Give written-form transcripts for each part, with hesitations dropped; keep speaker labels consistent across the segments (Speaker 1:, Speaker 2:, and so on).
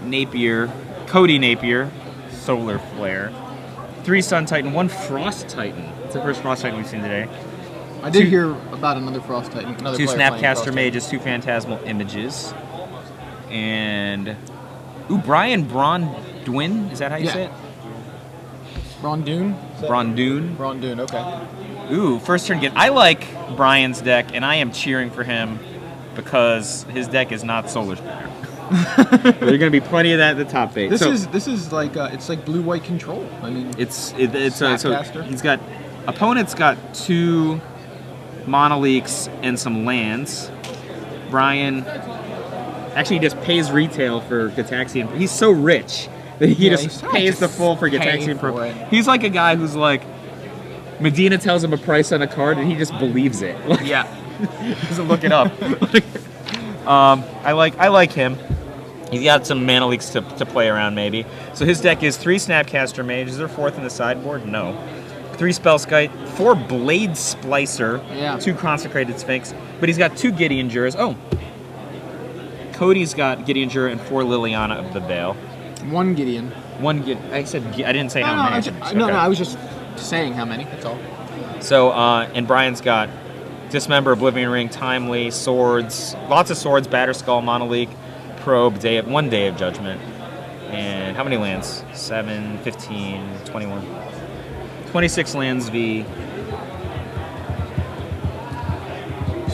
Speaker 1: Napier, Cody Napier, Solar Flare. 3 Sun Titan, 1 Frost Titan. It's the first Frost Titan we've seen today.
Speaker 2: I did hear about another Frost Titan.
Speaker 1: 2 Snapcaster Mages, 2 Phantasmal Images. And... Ooh, Braun-Duin? Is that how you say it?
Speaker 2: Braun-Duin?
Speaker 1: Braun-Duin.
Speaker 2: Braun-Duin, okay.
Speaker 1: Ooh, first turn get. I like Brian's deck, and I am cheering for him because his deck is not Solar Flare. There's going to be plenty of that at the top 8.
Speaker 2: This is like it's like blue-white control. I mean,
Speaker 1: so he's got opponent's got 2 Monoliths and some lands. Brian actually just pays retail for Gitaxian. He's so rich that he just pays the full for Gitaxian Pro. He's like a guy who's like, Medina tells him a price on a card and he just believes it. Like,
Speaker 2: yeah,
Speaker 1: he doesn't look it up. I like him. He's got some mana leaks to play around maybe. So his deck is 3 Snapcaster Mage. Is there 4th in the sideboard? No. 3 Spellskite, 4 Blade Splicer, 2 Consecrated Sphinx, but he's got 2 Gideon Juras. Oh, Cody's got Gideon Jura and 4 Liliana of the Veil.
Speaker 2: 1 Gideon.
Speaker 1: I said I didn't say how many.
Speaker 2: No, I was just saying how many. That's all.
Speaker 1: So and Brian's got Dismember, Oblivion Ring, Timely, Swords, lots of swords, Batterskull, Monolith, Probe, 1 Day of Judgment, and how many lands? 7, 15, 21. 26 lands V.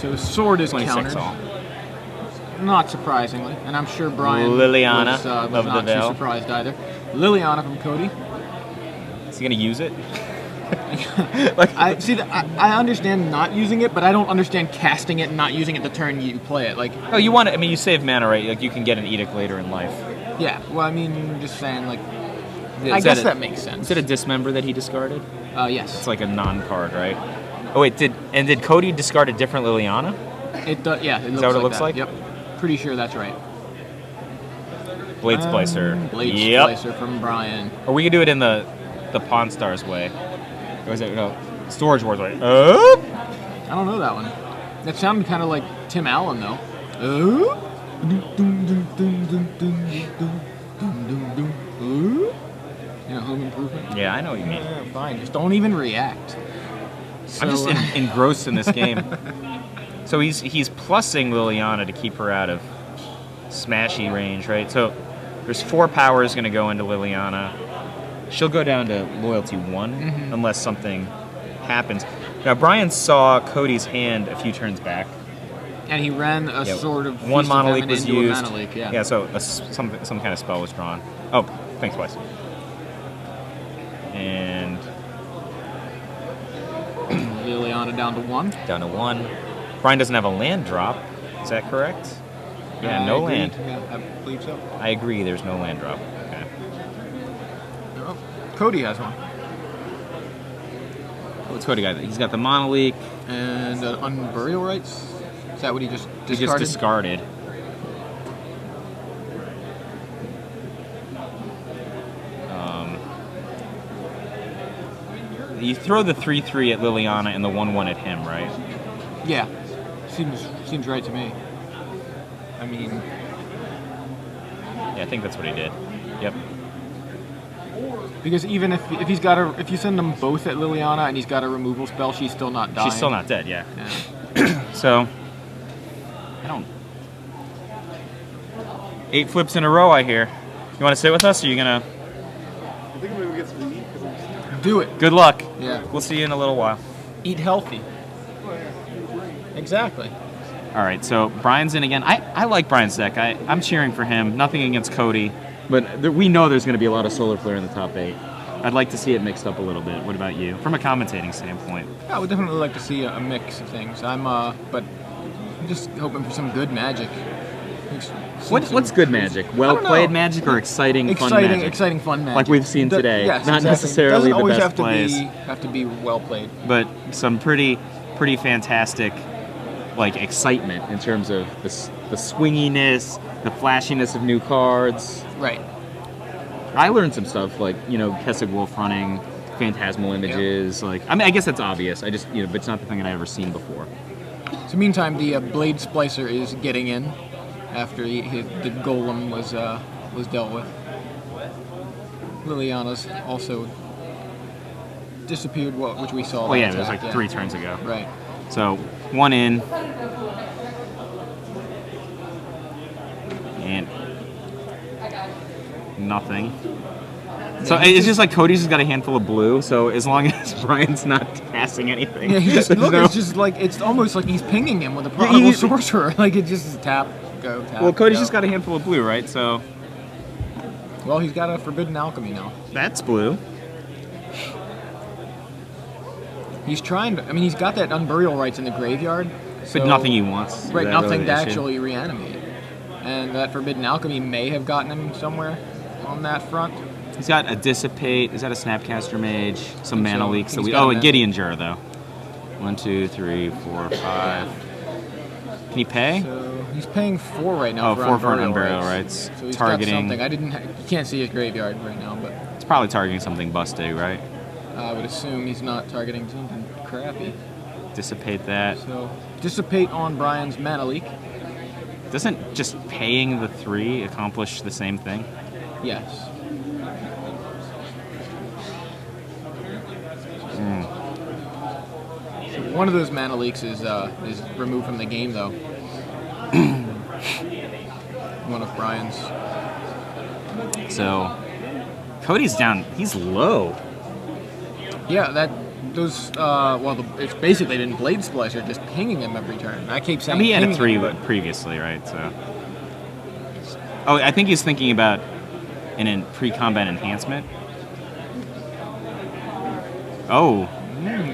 Speaker 2: So the sword is
Speaker 1: 26
Speaker 2: countered.
Speaker 1: all.
Speaker 2: Not surprisingly, and I'm sure Brian
Speaker 1: Liliana
Speaker 2: was
Speaker 1: of
Speaker 2: not
Speaker 1: the Veil.
Speaker 2: too surprised either. Liliana from Cody.
Speaker 1: Is he gonna use it?
Speaker 2: I understand not using it, but I don't understand casting it and not using it the turn you play it. Like,
Speaker 1: oh, you want it? I mean, you save mana, right? Like you can get an edict later in life.
Speaker 2: Yeah. Well, I mean, just saying, like, I guess that makes sense.
Speaker 1: Is it a Dismember that he discarded?
Speaker 2: Yes.
Speaker 1: It's like a non-card, right? Oh wait, did Cody discard a different Liliana?
Speaker 2: It does. Yeah. Is
Speaker 1: that what it looks like?
Speaker 2: Yep. Pretty sure that's right.
Speaker 1: Blade Splicer.
Speaker 2: Blade Splicer from Brian.
Speaker 1: Or we could do it in the Pawn Stars way. Or is it Storage Wars way? Oh!
Speaker 2: I don't know that one. That sounded kind of like Tim Allen though. Yeah, Home Improvement.
Speaker 1: Yeah, I know what you mean.
Speaker 2: Fine, just don't even react.
Speaker 1: I'm just engrossed in this game. So he's plussing Liliana to keep her out of smashy range, right? So there's 4 powers going to go into Liliana. She'll go down to loyalty 1 unless something happens. Now Brian saw Cody's hand a few turns back,
Speaker 2: and he ran a sort of
Speaker 1: 1 Monolith was used.
Speaker 2: Yeah,
Speaker 1: so some kind of spell was drawn. Oh, thanks, Wes. And
Speaker 2: Liliana down to 1.
Speaker 1: Down to 1. Brian doesn't have a land drop. Is that correct? Yeah, no land.
Speaker 2: Yeah, I believe so.
Speaker 1: I agree, there's no land drop. Okay.
Speaker 2: Oh, Cody has one.
Speaker 1: What's Cody got? He's got the Monolith.
Speaker 2: And Unburial Rites? Is that what he just discarded?
Speaker 1: He just discarded. You throw the 3/3 at Liliana and the 1/1 at him, right?
Speaker 2: Yeah. Seems right to me. I mean,
Speaker 1: yeah, I think that's what he did. Yep.
Speaker 2: Because even if you send them both at Liliana and he's got a removal spell, she's still not dying.
Speaker 1: She's still not dead, yeah. So I don't. 8 flips in a row, I hear. You want to sit with us, or are you gonna?
Speaker 3: I think I'm gonna get some meat.
Speaker 2: Do it.
Speaker 1: Good luck.
Speaker 2: Yeah.
Speaker 1: We'll see you in a little while.
Speaker 2: Eat healthy. Exactly.
Speaker 1: All right, so Brian's in again. I like Brian's deck. I'm cheering for him. Nothing against Cody, but we know there's going to be a lot of Solar Flare in the top 8. I'd like to see it mixed up a little bit. What about you? From a commentating standpoint.
Speaker 2: Yeah, I would definitely like to see a mix of things. But I'm just hoping for some good Magic.
Speaker 1: What's good Magic? Well played Magic or exciting fun Magic?
Speaker 2: Exciting fun Magic.
Speaker 1: Like we've seen today.
Speaker 2: Yes,
Speaker 1: not necessarily the best plays.
Speaker 2: Doesn't always have to be well played.
Speaker 1: But some pretty fantastic like excitement in terms of the swinginess, the flashiness of new cards.
Speaker 2: Right.
Speaker 1: I learned some stuff like, Kessig Wolf running, Phantasmal Images. Like, I mean, I guess that's obvious. I just, but it's not the thing that I've ever seen before.
Speaker 2: So meantime, the Blade Splicer is getting in after the Golem was was dealt with. Liliana's also disappeared, which we saw.
Speaker 1: Oh yeah, it was like 3 turns ago.
Speaker 2: Right.
Speaker 1: So 1 in. And nothing. So it's just like Cody's just got a handful of blue, so as long as Brian's not passing anything.
Speaker 2: Yeah, it's just like, it's almost like he's pinging him with a Prodigal Sorcerer. Like, it just is tap, go, tap.
Speaker 1: Well, Cody's
Speaker 2: go.
Speaker 1: just got a handful of blue, right? So.
Speaker 2: Well, he's got a Forbidden Alchemy now.
Speaker 1: That's blue.
Speaker 2: He's trying to, I mean, he's got that Unburial Rites in the graveyard. So,
Speaker 1: But nothing he wants. Is
Speaker 2: right,
Speaker 1: that
Speaker 2: nothing
Speaker 1: really
Speaker 2: to
Speaker 1: the issue?
Speaker 2: actually reanimate. And that Forbidden Alchemy may have gotten him somewhere on that front.
Speaker 1: He's got a Dissipate. Is that a Snapcaster Mage? Some mana
Speaker 2: so.
Speaker 1: leaks.
Speaker 2: He's
Speaker 1: Oh,
Speaker 2: got
Speaker 1: a
Speaker 2: a
Speaker 1: Gideon Jura, though. 1, 2, 3, 4, 5. Can he pay?
Speaker 2: So he's paying 4 right now.
Speaker 1: Oh, 4 for an Unburial Rights.
Speaker 2: So he's
Speaker 1: Targeting.
Speaker 2: got something. You can't see his graveyard right now, but
Speaker 1: It's probably targeting something busted, right?
Speaker 2: I would assume he's not targeting something crappy.
Speaker 1: Dissipate that.
Speaker 2: So Dissipate on Brian's mana leak.
Speaker 1: Doesn't just paying the 3 accomplish the same thing?
Speaker 2: Yes. So one of those mana leaks is removed from the game, though. One of Brian's.
Speaker 1: So Cody's down. He's low.
Speaker 2: Yeah, it's basically been Blade Splicer just pinging him every turn. I keep
Speaker 1: I
Speaker 2: saying
Speaker 1: mean, he had a
Speaker 2: pinging
Speaker 1: 3
Speaker 2: him, but
Speaker 1: previously, right? So. Oh, I think he's thinking about an pre-combat enhancement. Oh.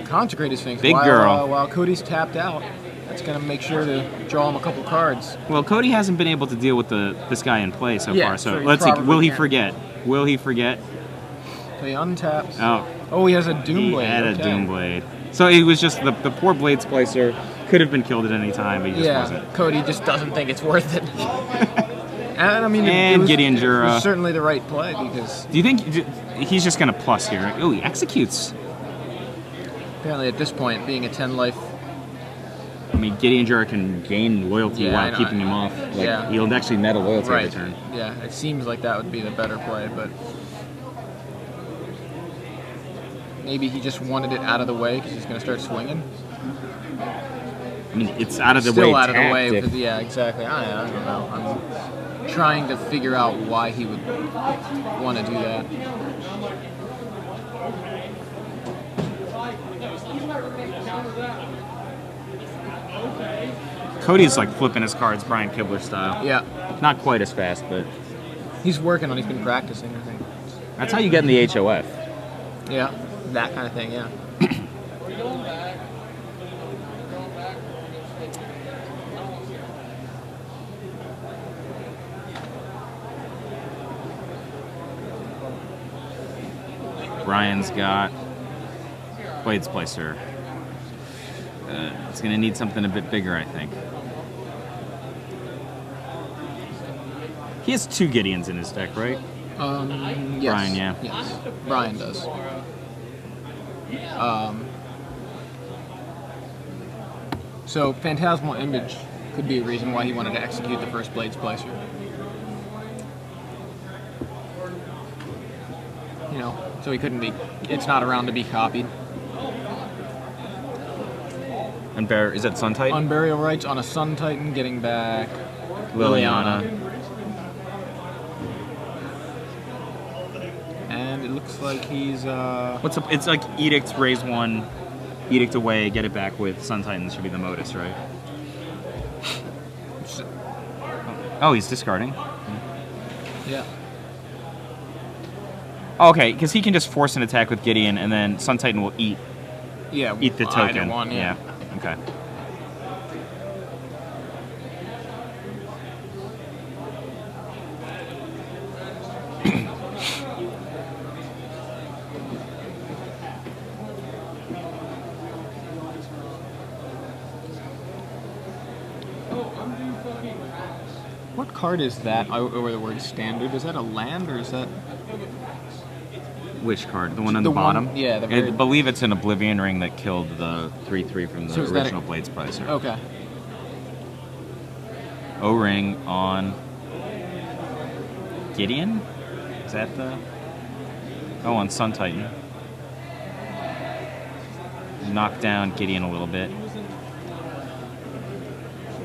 Speaker 2: Consecrate his Sphinx.
Speaker 1: Big girl.
Speaker 2: While Cody's tapped out, that's going to make sure to draw him a couple cards.
Speaker 1: Well, Cody hasn't been able to deal with this guy in play so
Speaker 2: Yeah,
Speaker 1: far. So
Speaker 2: so he
Speaker 1: let's see.
Speaker 2: probably
Speaker 1: Will he
Speaker 2: can't.
Speaker 1: forget? Will he forget?
Speaker 2: So he untaps.
Speaker 1: Oh,
Speaker 2: He has a Doomblade.
Speaker 1: he had a
Speaker 2: okay.
Speaker 1: Doomblade. So it was just the poor Blade Splicer could have been killed at any time, but he just
Speaker 2: Yeah,
Speaker 1: wasn't.
Speaker 2: Cody just doesn't think it's worth it. And I mean,
Speaker 1: And
Speaker 2: it was,
Speaker 1: Gideon
Speaker 2: it
Speaker 1: Jura.
Speaker 2: was certainly the right play because
Speaker 1: Do you think he's just going to plus here? Oh, he executes.
Speaker 2: apparently at this point, being a 10 life,
Speaker 1: I mean, Gideon Jura can gain loyalty
Speaker 2: Yeah, I
Speaker 1: while
Speaker 2: know.
Speaker 1: keeping him off. Like,
Speaker 2: Yeah.
Speaker 1: He'll actually net a loyalty
Speaker 2: right?
Speaker 1: every turn.
Speaker 2: Yeah, it seems like that would be the better play, but maybe he just wanted it out of the way because he's going to start swinging.
Speaker 1: I mean, it's out of the
Speaker 2: Still
Speaker 1: way.
Speaker 2: out of the way.
Speaker 1: tactic.
Speaker 2: Because, yeah, exactly. I don't know. I'm trying to figure out why he would want to do that.
Speaker 1: Cody's like flipping his cards Brian Kibler style.
Speaker 2: Yeah,
Speaker 1: Not quite as fast, but
Speaker 2: he's working on. He's been practicing. I think.
Speaker 1: that's how you get in the HOF.
Speaker 2: Yeah, that kind of thing. Yeah.
Speaker 1: Brian's got Blade Splicer. It's going to need something a bit bigger, I think. He has 2 Gideons in his deck, right?
Speaker 2: Yes.
Speaker 1: Brian, yeah.
Speaker 2: Yes, Brian does. So Phantasmal Image could be a reason why he wanted to execute the first Blade Splicer. You know, so he couldn't be. It's not around to be copied.
Speaker 1: And Bear, is that Sun Titan?
Speaker 2: Unburial Rights on a Sun Titan, getting back
Speaker 1: Liliana.
Speaker 2: And it looks like he's
Speaker 1: What's up? It's like Edict, raise 1, Edict away, get it back with Sun Titans should be the modus, right? Oh, he's discarding.
Speaker 2: yeah.
Speaker 1: Oh, okay, because he can just force an attack with Gideon, and then Sun Titan will eat
Speaker 2: Yeah,
Speaker 1: the
Speaker 2: either
Speaker 1: token.
Speaker 2: one, yeah.
Speaker 1: Okay.
Speaker 2: What card is that over the word standard? Is that a land or is that...
Speaker 1: Which card? The one on
Speaker 2: The
Speaker 1: the,
Speaker 2: one-
Speaker 1: bottom?
Speaker 2: yeah, the
Speaker 1: I
Speaker 2: very-
Speaker 1: believe it's an Oblivion Ring that killed the 3/3 from the
Speaker 2: So is that
Speaker 1: original Blade Splicer.
Speaker 2: Okay.
Speaker 1: O-Ring on Gideon? Is that the... Oh, on Sun Titan. Knock down Gideon a little bit.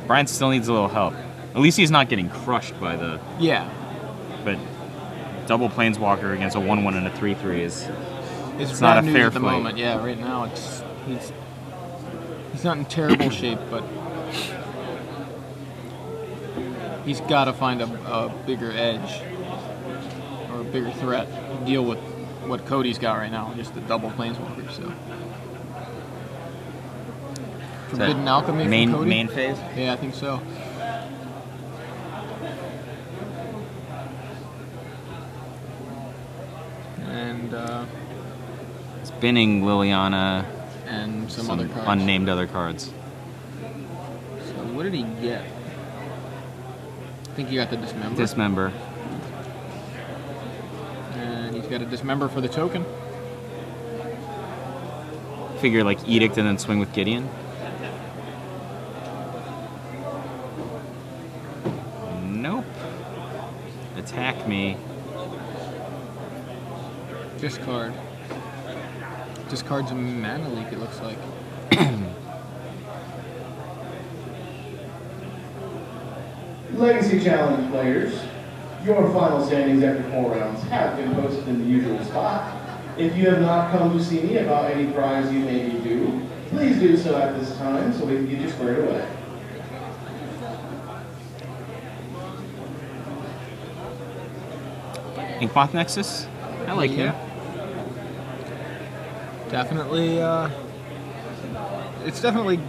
Speaker 1: Brian still needs a little help. At least he's not getting crushed by the...
Speaker 2: Yeah.
Speaker 1: But double Planeswalker against a 1/1 and a 3/3 is...
Speaker 2: It's
Speaker 1: not
Speaker 2: bad
Speaker 1: a
Speaker 2: news
Speaker 1: fair
Speaker 2: at the
Speaker 1: fight.
Speaker 2: moment. Yeah, right now he's not in terrible shape, but he's got to find a bigger edge or a bigger threat to deal with what Cody's got right now, just the double Planeswalker. So Forbidden Alchemy from Cody.
Speaker 1: Main phase?
Speaker 2: Yeah, I think so. And
Speaker 1: Spinning Liliana
Speaker 2: and some
Speaker 1: some
Speaker 2: other cards.
Speaker 1: unnamed other cards.
Speaker 2: So what did he get? I think he got the Dismember.
Speaker 1: Dismember.
Speaker 2: And he's got a Dismember for the token.
Speaker 1: Figure like Edict and then swing with Gideon. Nope. Attack me.
Speaker 2: Discard. Discards a mana leak, it looks like.
Speaker 4: Legacy Challenge players, your final standings after 4 rounds have been posted in the usual spot. If you have not come to see me about any prize you may be due, please do so at this time so we can get you squared away.
Speaker 1: Inkmoth Nexus? I like him.
Speaker 2: Definitely, it's definitely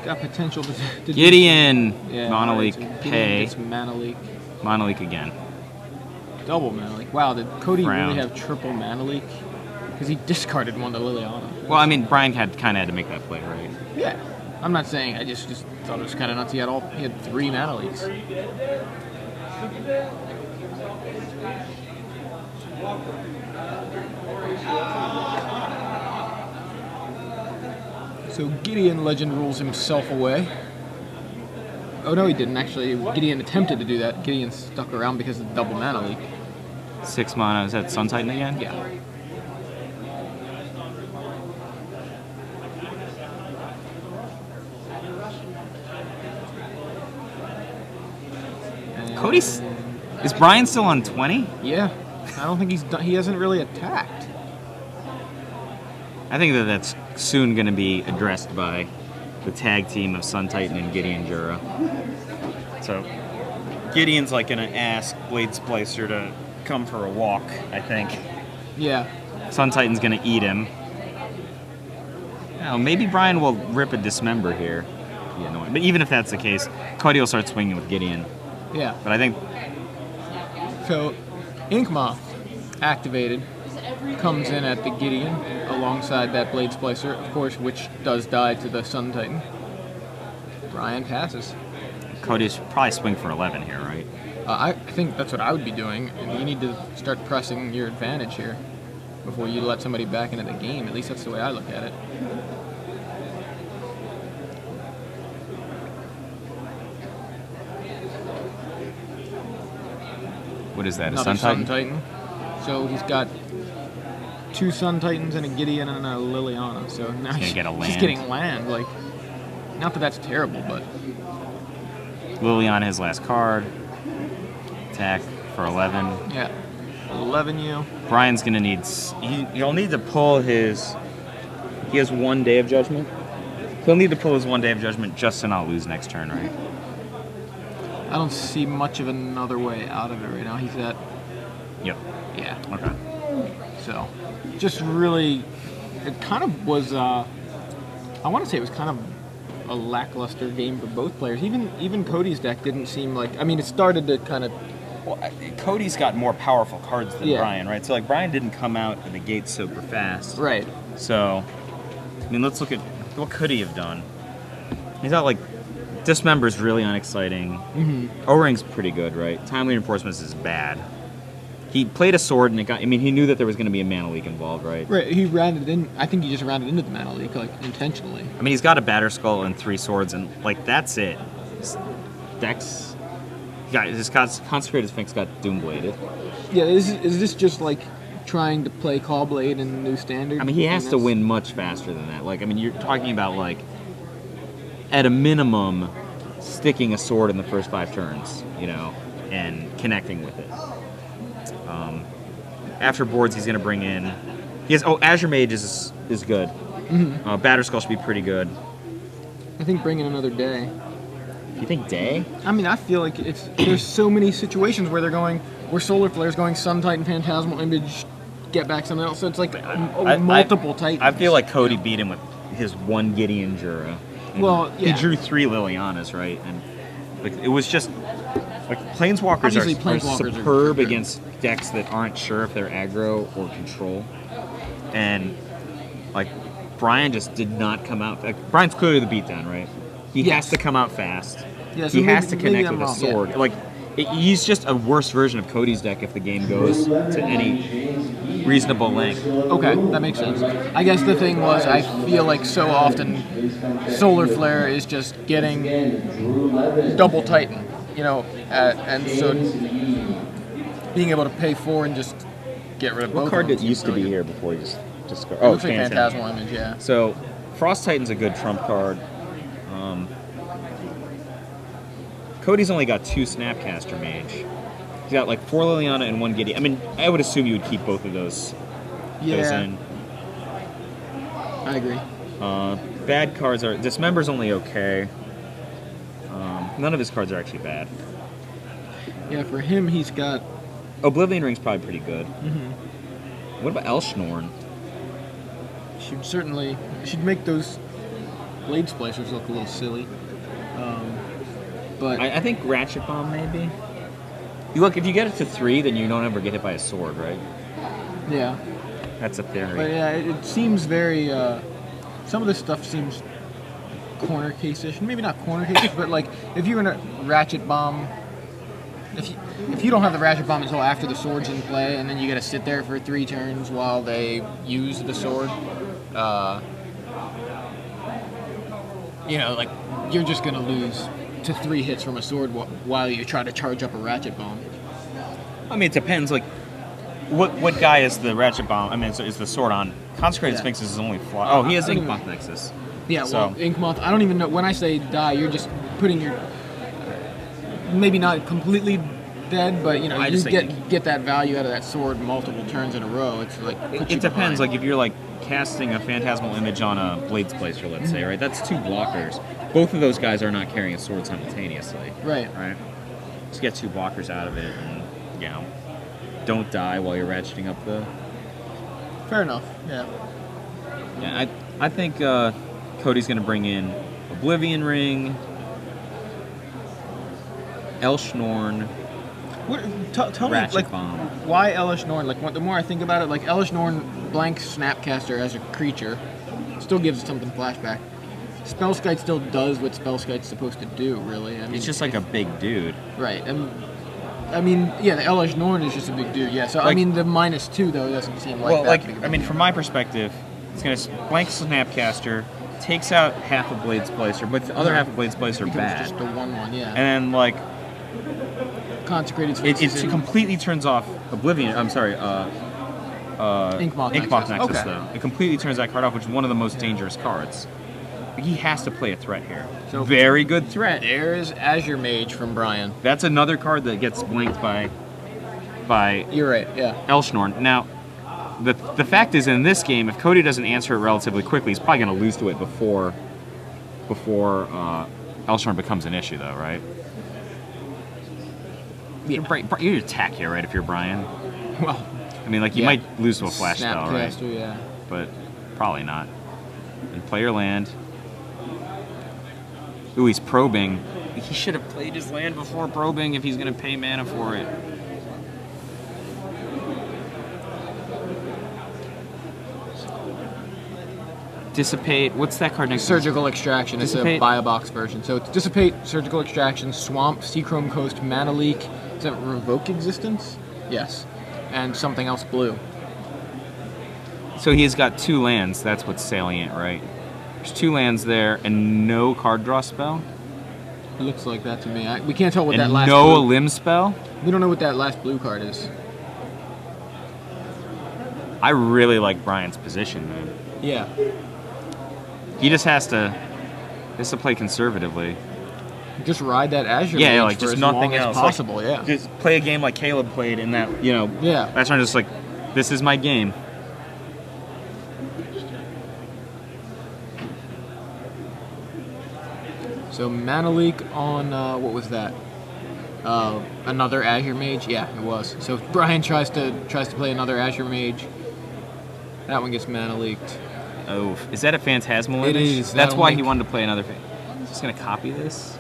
Speaker 2: got potential to do.
Speaker 1: Gideon!
Speaker 2: Yeah,
Speaker 1: Mana
Speaker 2: alright,
Speaker 1: leak.
Speaker 2: so Gideon
Speaker 1: Pay.
Speaker 2: gets mana leak.
Speaker 1: Mana leak again.
Speaker 2: Double mana leak. Wow, did Cody
Speaker 1: Round.
Speaker 2: really have triple mana leak? Because he discarded one to Liliana.
Speaker 1: Well, I mean, Brian kind of had to make that play, right?
Speaker 2: Yeah. I'm not saying, I just thought it was kind of nuts. He had 3 mana leaks. So Gideon Legend rules himself away. Oh no, he didn't actually. Gideon attempted to do that. Gideon stuck around because of the double mana leak.
Speaker 1: 6 mana. Is that Sun Titan again?
Speaker 2: Yeah. And-
Speaker 1: Cody's... Is Brian still on 20?
Speaker 2: Yeah. I don't think he's done. He hasn't really attacked.
Speaker 1: I think that that's soon going to be addressed by the tag team of Sun Titan and Gideon Jura. So Gideon's like going to ask Blade Splicer to come for a walk, I think.
Speaker 2: Yeah.
Speaker 1: Sun Titan's going to eat him. Oh, maybe Brian will rip a Dismember here. Yeah, no, but even if that's the case, Cody will start swinging with Gideon.
Speaker 2: Yeah.
Speaker 1: But I think
Speaker 2: So, Inkmoth activated comes in at the Gideon alongside that Blade Splicer, of course, which does die to the Sun Titan. Brian passes.
Speaker 1: Cody should probably swing for 11 here, right?
Speaker 2: I think that's what I would be doing. And you need to start pressing your advantage here before you let somebody back into the game. At least that's the way I look at it.
Speaker 1: What is that, a
Speaker 2: Another
Speaker 1: Sun Titan?
Speaker 2: So he's got 2 Sun Titans and a Gideon and a Liliana. So now
Speaker 1: He's gonna get a
Speaker 2: he's
Speaker 1: land.
Speaker 2: getting land. Like, not that that's terrible, but
Speaker 1: Liliana, his last card. Attack for 11.
Speaker 2: yeah, 11 you.
Speaker 1: Brian's gonna need. He'll need to pull his. He has 1 day of judgment. He'll need to pull his 1 day of judgment just to not lose next turn, right?
Speaker 2: I don't see much of another way out of it right now. He's at,
Speaker 1: Yep.
Speaker 2: yeah.
Speaker 1: Okay.
Speaker 2: So, just really, it kind of was. I want to say it was kind of a lackluster game for both players. Even Cody's deck didn't seem like. I mean, it started to kind of.
Speaker 1: Well, Cody's got more powerful cards than
Speaker 2: Yeah.
Speaker 1: Brian, right? So like Brian didn't come out of the gate super fast.
Speaker 2: Right.
Speaker 1: So, I mean, let's look at what could he have done. He's got like Dismember's really unexciting.
Speaker 2: Mm-hmm.
Speaker 1: O-Ring's pretty good, right? Timely Reinforcements is bad. He played a sword and it got. I mean, he knew that there was going to be a mana leak involved, right?
Speaker 2: Right. He rounded in. I think he just rounded into the mana leak, like intentionally.
Speaker 1: I mean, he's got a Batterskull and 3 swords, and like that's it. His deck's his Consecrated Sphinx got Doom Bladed.
Speaker 2: Yeah, is this just like trying to play Callblade in the new standard?
Speaker 1: I mean, he has to win much faster than that. Like, I mean, you're talking about, like, at a minimum, sticking a sword in the first 5 turns, you know, and connecting with it. After boards, he's going to bring in... Azure Mage is good.
Speaker 2: Mm-hmm.
Speaker 1: Batterskull should be pretty good.
Speaker 2: I think bring in another day.
Speaker 1: You think Day?
Speaker 2: I mean, I feel like there's so many situations where where Solar Flare's going Sun Titan, Phantasmal Image, get back something else. So it's like multiple Titans.
Speaker 1: I feel like Cody beat him with his 1 Gideon Jura.
Speaker 2: Well, yeah.
Speaker 1: He drew 3 Lilianas, right? And like it was just like Planeswalkers are superb against decks that aren't sure if they're aggro or control. And like Brian just did not come out. Like, Brian's clearly the beatdown, right? He has to come out fast.
Speaker 2: Yeah, so
Speaker 1: he has to connect with a
Speaker 2: wrong,
Speaker 1: sword.
Speaker 2: Yeah.
Speaker 1: Like he's just a worse version of Cody's deck if the game goes to any reasonable length.
Speaker 2: Okay, that makes sense. I guess the thing was, I feel like so often Solar Flare is just getting double Titan, you know, and so being able to pay 4 and just get rid of both.
Speaker 1: What card did used to be here before he just oh,
Speaker 2: looks like Phantasmal Image, yeah.
Speaker 1: So Frost Titan's a good trump card. Cody's only got 2 Snapcaster Mage. He's got like 4 Liliana and 1 Giddy. I mean, I would assume you would keep both of those in.
Speaker 2: I agree.
Speaker 1: Bad cards are... Dismember's only okay. None of his cards are actually bad.
Speaker 2: Yeah, for him, he's got...
Speaker 1: Oblivion Ring's probably pretty good.
Speaker 2: Mm-hmm.
Speaker 1: What about Elshnorn?
Speaker 2: Should make those Blade Splicers look a little silly. But
Speaker 1: I think Ratchet Bomb, maybe. Look, if you get it to 3, then you don't ever get hit by a sword, right?
Speaker 2: Yeah.
Speaker 1: That's a theory.
Speaker 2: But yeah, it seems very... some of this stuff seems corner case-ish. Maybe not corner case-ish, but like, if you're in a Ratchet Bomb... If you don't have the Ratchet Bomb until after the sword's in play, and then you gotta sit there for 3 turns while they use the sword, you know, like, you're just gonna lose to 3 hits from a sword while you try to charge up a Ratchet Bomb.
Speaker 1: I mean, it depends. Like, what guy is the Ratchet Bomb? I mean, is the sword on? Consecrated Sphinx is only flaw. Oh, he has Inkmoth Nexus.
Speaker 2: Yeah, well, Inkmoth. I don't even know. When I say die, you're just putting your maybe not completely dead, but you know, you get that value out of that sword multiple turns in a row. It's like
Speaker 1: it depends. Like if you're like casting a Phantasmal Image on a Blade Splicer, let's say, right? That's 2 blockers. Both of those guys are not carrying a sword simultaneously.
Speaker 2: Right.
Speaker 1: Just get 2 blockers out of it, and you know, don't die while you're ratcheting up the.
Speaker 2: Fair enough. Yeah.
Speaker 1: Yeah, I think Cody's going to bring in Oblivion Ring, Elshnorn.
Speaker 2: Tell me, like,
Speaker 1: Bomb.
Speaker 2: Why Elshnorn? Like, the more I think about it, like, Elshnorn blank Snapcaster as a creature still gives something flashback. Spellskite still does what Spellskite's supposed to do, really. I mean,
Speaker 1: it's just like a big dude.
Speaker 2: Right. I mean, yeah, the Elshnorn is just a big dude, yeah. So, like, I mean, the -2, though, doesn't seem like that.
Speaker 1: Well, like, I mean, from my perspective, it's going to blank Snapcaster, takes out half of Blade Splicer, but the other half of Blade Splicer bad.
Speaker 2: Just a 1/1, yeah.
Speaker 1: And then, like,
Speaker 2: Consecrated Sphinx.
Speaker 1: It completely turns off Oblivion. I'm sorry,
Speaker 2: Inkmoth
Speaker 1: Nexus,
Speaker 2: okay.
Speaker 1: though. It completely turns that card off, which is one of the most dangerous cards. He has to play a threat here. So very good threat.
Speaker 2: There's Azure Mage from Brian.
Speaker 1: That's another card that gets blanked by
Speaker 2: You're right, yeah.
Speaker 1: Elshnorn. Now, the fact is, in this game, if Cody doesn't answer it relatively quickly, he's probably going to lose to it before Elshnorn becomes an issue, though, right? Yeah. You're attack here, right? If you're Brian.
Speaker 2: Well,
Speaker 1: I mean, like, you might lose to a flash spell, right?
Speaker 2: Snapcaster, yeah.
Speaker 1: But probably not. And play your land. Ooh, he's probing. He should have played his land before probing if he's going to pay mana for it. Dissipate. What's that card next?
Speaker 2: Surgical Extraction. Dissipate. It's a buy a box version. So it's Dissipate, Surgical Extraction, Swamp, Seachrome Coast, Mana Leak. Is that Revoke Existence? Yes. And something else blue.
Speaker 1: So he's got 2 lands. That's what's salient, right? There's 2 lands there and no card draw spell.
Speaker 2: It looks like that to me. We can't tell what
Speaker 1: And
Speaker 2: that last
Speaker 1: no
Speaker 2: blue,
Speaker 1: limb spell?
Speaker 2: we don't know what that last blue card is.
Speaker 1: I really like Brian's position, man.
Speaker 2: Yeah.
Speaker 1: He just has to play conservatively.
Speaker 2: Just ride that Azure
Speaker 1: Yeah,
Speaker 2: Mage
Speaker 1: like
Speaker 2: for
Speaker 1: just
Speaker 2: as
Speaker 1: nothing
Speaker 2: long
Speaker 1: else.
Speaker 2: as possible,
Speaker 1: like,
Speaker 2: yeah.
Speaker 1: Just play a game like Caleb played in that,
Speaker 2: Yeah.
Speaker 1: that's when just like, this is my game.
Speaker 2: So mana leak on what was that? Another Azure Mage. Yeah, it was. So if Brian tries to play another Azure Mage, that one gets mana leaked.
Speaker 1: Oh, is that a Phantasmal
Speaker 2: It
Speaker 1: image?
Speaker 2: is.
Speaker 1: That's
Speaker 2: That'll
Speaker 1: why
Speaker 2: make-
Speaker 1: he wanted to play another. Just gonna copy this.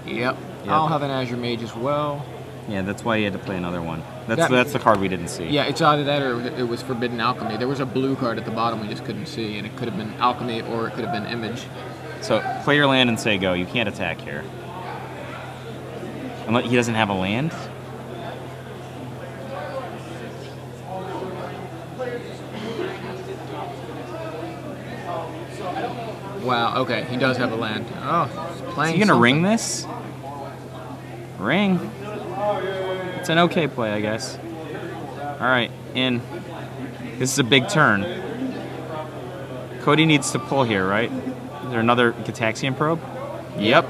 Speaker 2: Yep. I'll have an Azure Mage as well.
Speaker 1: Yeah, that's why he had to play another one.
Speaker 2: That-
Speaker 1: That's the card we didn't see.
Speaker 2: Yeah, it's either that or it was Forbidden Alchemy. There was a blue card at the bottom we just couldn't see, and it could have been Alchemy or it could have been Image.
Speaker 1: So play your land and say go. You can't attack here. Unless he doesn't have a land.
Speaker 2: Wow, okay, he does have a land. Oh, he's playing
Speaker 1: Is he gonna
Speaker 2: something.
Speaker 1: ring this? Ring. It's an okay play, I guess. All right, in. This is a big turn. Cody needs to pull here, right? Is there another Gataxian probe? Yep.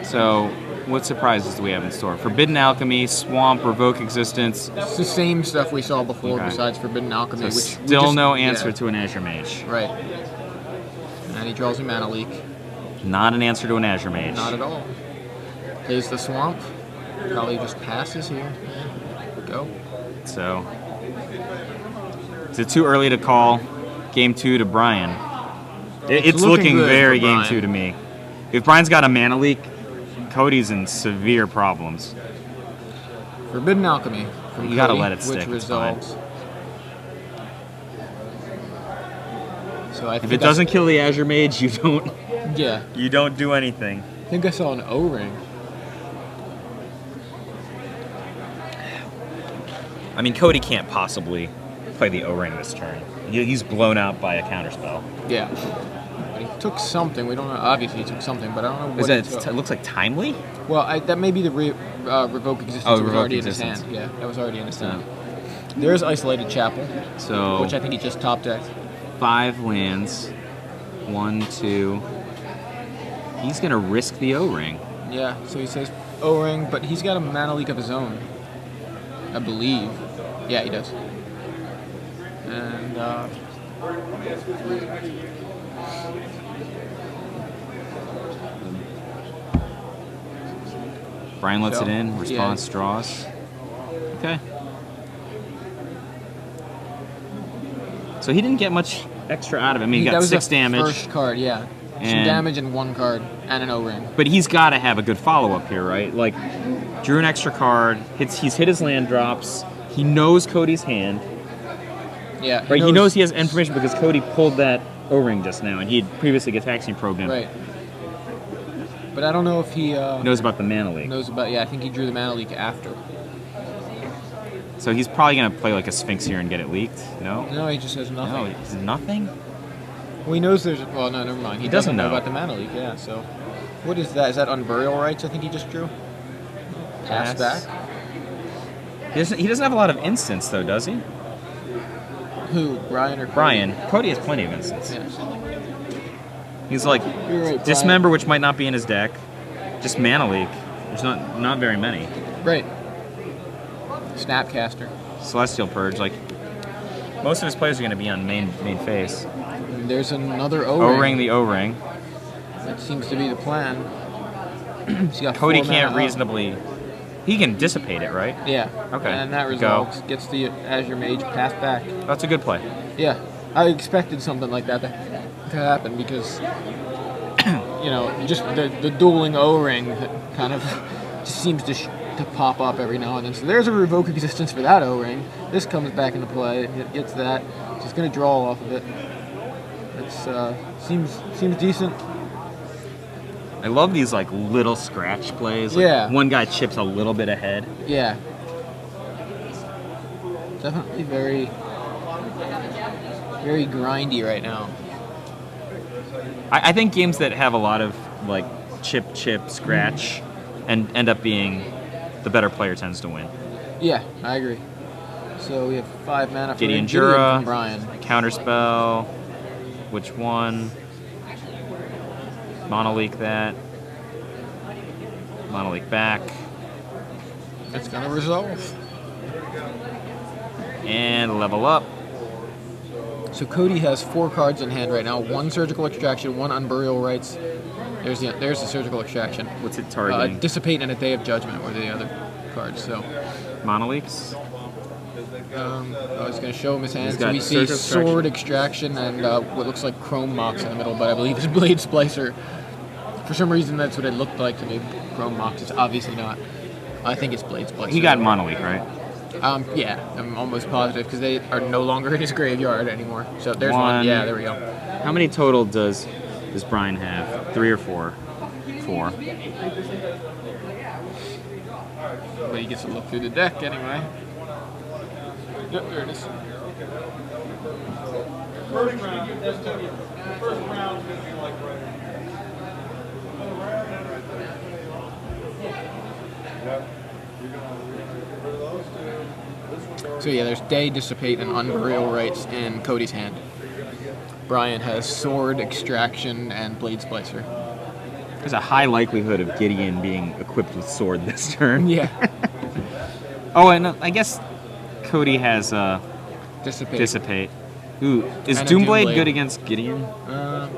Speaker 1: So, what surprises do we have in store? Forbidden Alchemy, Swamp, Revoke Existence.
Speaker 2: It's the same stuff we saw before
Speaker 1: Okay.
Speaker 2: besides Forbidden Alchemy,
Speaker 1: So
Speaker 2: which we
Speaker 1: still
Speaker 2: just-
Speaker 1: no answer
Speaker 2: yeah.
Speaker 1: to an Azure Mage.
Speaker 2: Right. And he draws a mana leak.
Speaker 1: Not an answer to an Azure Mage.
Speaker 2: Not at all. Plays the Swamp. Probably just passes here. Go.
Speaker 1: So, is it too early to call game 2 to Brian? It's looking
Speaker 2: good
Speaker 1: very
Speaker 2: for
Speaker 1: game
Speaker 2: Brian.
Speaker 1: 2 to me. If Brian's got a mana leak, Cody's in severe problems.
Speaker 2: Forbidden Alchemy. From
Speaker 1: You gotta
Speaker 2: Cody,
Speaker 1: let it stick,
Speaker 2: Which
Speaker 1: it's fine.
Speaker 2: resolves. So I
Speaker 1: If
Speaker 2: think
Speaker 1: it doesn't kill the Azure Mage, you
Speaker 2: yeah,
Speaker 1: don't do anything.
Speaker 2: I think I saw an O-ring.
Speaker 1: I mean, Cody can't possibly play the O-ring this turn. He's blown out by a counterspell.
Speaker 2: Yeah. But he took something. We don't know. Obviously, he took something, but I don't know what
Speaker 1: Is
Speaker 2: he
Speaker 1: that?
Speaker 2: took.
Speaker 1: It looks like timely.
Speaker 2: Well, that may be the Revoke Existence
Speaker 1: Oh,
Speaker 2: that was
Speaker 1: Revoke
Speaker 2: already
Speaker 1: Existence.
Speaker 2: in his hand. Yeah, that was already in his hand. There's Isolated Chapel,
Speaker 1: So
Speaker 2: which I think he just top decked.
Speaker 1: 5 lands. 1, 2. He's gonna risk the O-ring.
Speaker 2: Yeah, so he says O-ring, but he's got a mana leak of his own, I believe. Yeah, he does. And
Speaker 1: Brian lets
Speaker 2: So,
Speaker 1: it in.
Speaker 2: yeah.
Speaker 1: Response draws. Okay. So he didn't get much extra out of it. I mean, he
Speaker 2: that
Speaker 1: got
Speaker 2: was
Speaker 1: 6
Speaker 2: the
Speaker 1: damage.
Speaker 2: First card, yeah. Some
Speaker 1: And-
Speaker 2: damage and 1 card and an O-ring.
Speaker 1: But he's got to have a good follow-up here, right? Like, drew an extra card. He's hit his land drops. He knows Cody's hand.
Speaker 2: Yeah,
Speaker 1: Right? He knows he has information because Cody pulled that O-ring just now, and he had previously Gataxian probed him.
Speaker 2: Right. But I don't know if he
Speaker 1: Knows about the mana leak.
Speaker 2: knows about. Yeah, I think he drew the mana leak after.
Speaker 1: So he's probably going to play like a Sphinx here and get it leaked. No?
Speaker 2: No, he just has nothing.
Speaker 1: No, is it nothing?
Speaker 2: Well, he knows there's. Well, no, never mind. He
Speaker 1: doesn't
Speaker 2: doesn't know
Speaker 1: know.
Speaker 2: about the mana leak. Yeah. So, what is that? Is that Unburial Rights? I think he just drew. Pass
Speaker 1: Pass.
Speaker 2: back.
Speaker 1: He doesn't have a lot of instants, though, does he?
Speaker 2: Who? Brian or Cody?
Speaker 1: Brian. Cody has plenty of instants.
Speaker 2: Yeah.
Speaker 1: He's like,
Speaker 2: You're right, Brian.
Speaker 1: Dismember, which might not be in his deck. Just mana leak. There's not very many.
Speaker 2: Right. Snapcaster.
Speaker 1: Celestial Purge, like, most of his players are going to be on main phase.
Speaker 2: And there's another O-ring.
Speaker 1: O-ring the O-ring.
Speaker 2: That seems to be the plan. He's got
Speaker 1: Cody
Speaker 2: 4
Speaker 1: can't
Speaker 2: mana up.
Speaker 1: reasonably... He can dissipate it, right?
Speaker 2: Yeah.
Speaker 1: Okay.
Speaker 2: And that
Speaker 1: Go.
Speaker 2: resolves. Gets the Azure Mage passed back.
Speaker 1: That's a good play.
Speaker 2: Yeah. I expected something like that to happen because, just the dueling O-ring that kind of just seems to pop up every now and then. So there's a Revoke Existence for that O-ring. This comes back into play. It gets that. So it's going to draw off of it. It's seems decent.
Speaker 1: I love these, like, little scratch plays. Like,
Speaker 2: Yeah.
Speaker 1: one guy chips a little bit ahead.
Speaker 2: Yeah. Definitely very, very grindy right now.
Speaker 1: I think games that have a lot of like chip, scratch, and end up being the better player tends to win.
Speaker 2: Yeah, I agree. So we have 5 mana for
Speaker 1: Gideon
Speaker 2: Gideon
Speaker 1: Jura,
Speaker 2: from Brian.
Speaker 1: Counterspell. Which one? Monoleak that. Monoleak back.
Speaker 2: It's gonna resolve.
Speaker 1: And level up.
Speaker 2: So Cody has 4 cards in hand right now. 1 Surgical Extraction, 1 Unburial Rites. There's the Surgical Extraction.
Speaker 1: What's it targeting?
Speaker 2: Dissipate and a Day of Judgment were the other cards. So
Speaker 1: Monoleaks?
Speaker 2: I was going to show him his hand.
Speaker 1: He's
Speaker 2: So
Speaker 1: got
Speaker 2: we see
Speaker 1: Surgical
Speaker 2: Sword Extraction and what looks like Chrome Mox in the middle, but I believe it's Blade Splicer. For some reason, that's what it looked like to me. Chrome Mox is obviously not. I think it's Blade Splicer.
Speaker 1: He got Monoleak, right?
Speaker 2: Yeah, I'm almost positive because they are no longer in his graveyard anymore. So there's one. Yeah, there we go.
Speaker 1: How many total does Brian have? 3 or 4? 4.
Speaker 2: But he gets to look through the deck anyway. Yep, there it is.
Speaker 3: First round is going to be like right
Speaker 2: So yeah, there's Day, Dissipate, and Unburial Rites in Cody's hand. Brian has Sword, Extraction, and Blade Splicer.
Speaker 1: There's a high likelihood of Gideon being equipped with sword this turn.
Speaker 2: Yeah.
Speaker 1: Oh, and I guess Cody has
Speaker 2: Dissipate.
Speaker 1: Dissipate. Ooh, is
Speaker 2: And a
Speaker 1: Doomblade
Speaker 2: Doomblade.
Speaker 1: good against Gideon?